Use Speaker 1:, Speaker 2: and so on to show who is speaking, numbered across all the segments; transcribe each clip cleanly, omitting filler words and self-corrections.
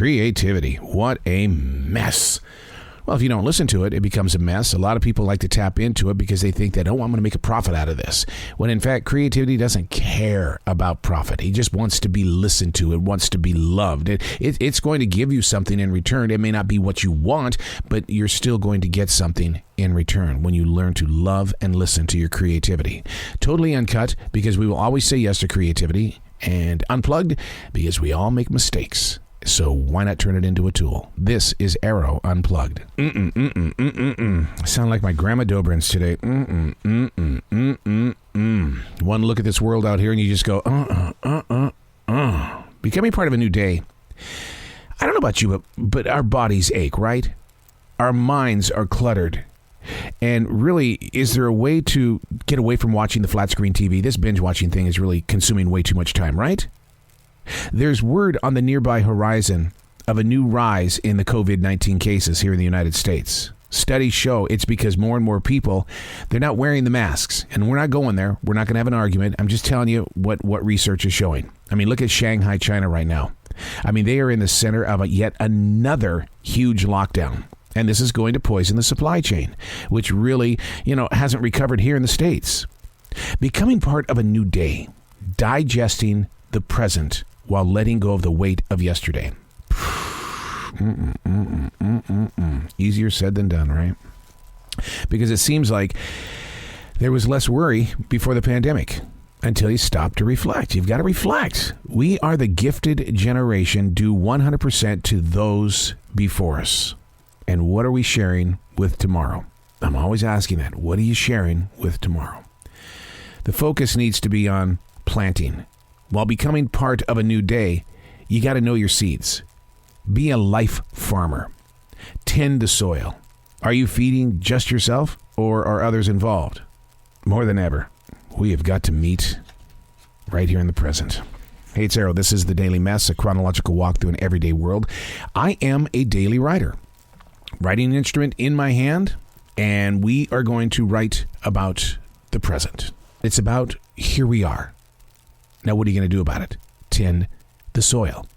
Speaker 1: Creativity. What a mess. Well, if you don't listen to it, it becomes a mess. A lot of people like to tap into it because they think that, oh, I'm going to make a profit out of this. When in fact, creativity doesn't care about profit. He just wants to be listened to. It wants to be loved. It's going to give you something in return. It may not be what you want, but you're still going to get something in return when you learn to love and listen to your creativity. Totally uncut, because we will always say yes to creativity, and unplugged because we all make mistakes. So why not turn it into a tool? This is Arroe Unplugged. I sound like my grandma Dobrins today. One look at this world out here and you just go, Becoming part of a new day. I don't know about you, but our bodies ache, right? Our minds are cluttered. And really, is there a way to get away from watching the flat screen TV? This binge watching thing is really consuming way too much time, right? There's word on the nearby horizon of a new rise in the COVID-19 cases here in the United States. Studies show it's because more and more people, they're not wearing the masks. And we're not going there. We're not going to have an argument. I'm just telling you what research is showing. I mean, look at Shanghai, China right now. I mean, they are in the center of yet another huge lockdown. And this is going to poison the supply chain, which really, hasn't recovered here in the States. Becoming part of a new day, digesting the present while letting go of the weight of yesterday. Easier said than done, right? Because it seems like there was less worry before the pandemic until you stop to reflect. You've got to reflect. We are the gifted generation due 100% to those before us. And what are we sharing with tomorrow? I'm always asking that. What are you sharing with tomorrow? The focus needs to be on planting. While becoming part of a new day, you got to know your seeds. Be a life farmer. Tend the soil. Are you feeding just yourself, or are others involved? More than ever, we have got to meet right here in the present. Hey, it's Arroe. This is The Daily Mess, a chronological walk through an everyday world. I am a daily writer. Writing an instrument in my hand, and we are going to write about the present. It's about here we are. Now, what are you going to do about it? Tend the soil.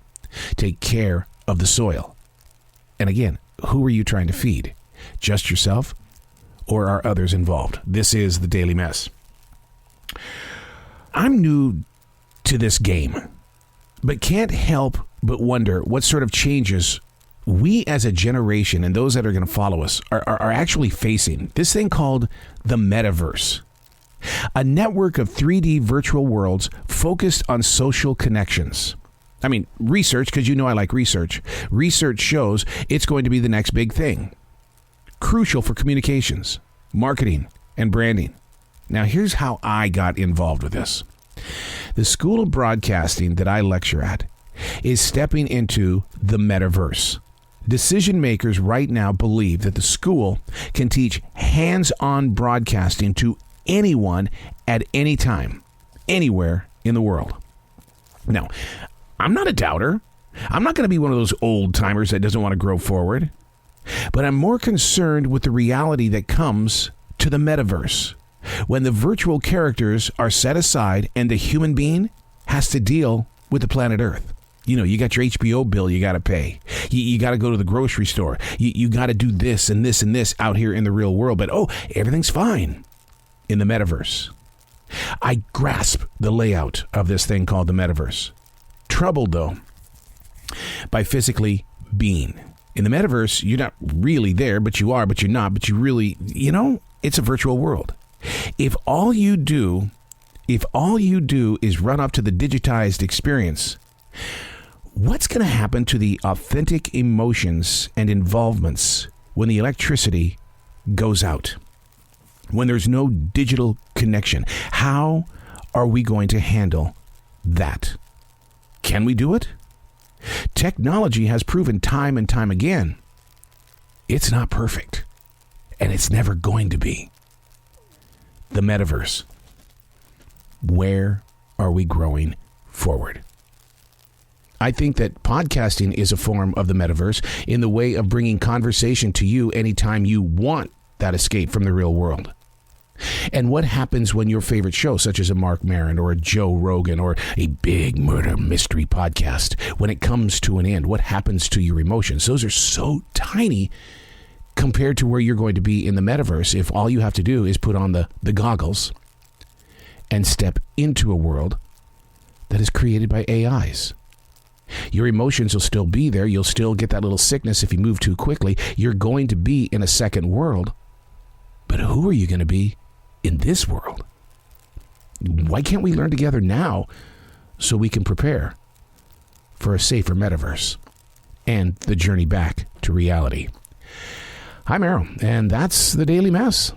Speaker 1: Take care of the soil. And again, who are you trying to feed? Just yourself, or are others involved? This is The Daily Mess. I'm new to this game, but can't help but wonder what sort of changes we as a generation and those that are going to follow us are actually facing. This thing called the metaverse. A network of 3D virtual worlds focused on social connections. I mean, research, because I like research. Research shows it's going to be the next big thing. Crucial for communications, marketing, and branding. Now, here's how I got involved with this. The School of Broadcasting that I lecture at is stepping into the metaverse. Decision makers right now believe that the school can teach hands-on broadcasting to anyone at any time, anywhere in the world. Now, I'm not a doubter. I'm not going to be one of those old timers that doesn't want to grow forward. But I'm more concerned with the reality that comes to the metaverse, when the virtual characters are set aside and the human being has to deal with the planet Earth. You got your HBO bill you got to pay. You got to go to the grocery store. You got to do this and this and this out here in the real world. But, everything's fine in the metaverse. I grasp the layout of this thing called the metaverse. Troubled, though, by physically being. In the metaverse, you're not really there, but you are, but you're not, but you really, it's a virtual world. If all you do is run up to the digitized experience, what's going to happen to the authentic emotions and involvements when the electricity goes out? When there's no digital connection? How are we going to handle that? Can we do it? Technology has proven time and time again it's not perfect, and it's never going to be. The metaverse. Where are we growing forward? I think that podcasting is a form of the metaverse in the way of bringing conversation to you anytime you want that escape from the real world. And what happens when your favorite show, such as a Mark Maron or a Joe Rogan or a big murder mystery podcast, when it comes to an end, what happens to your emotions? Those are so tiny compared to where you're going to be in the metaverse if all you have to do is put on the goggles and step into a world that is created by AIs. Your emotions will still be there. You'll still get that little sickness if you move too quickly. You're going to be in a second world. But who are you going to be in this world? Why can't we learn together now so we can prepare for a safer metaverse and the journey back to reality? I'm Arroe, and that's the Daily Mess.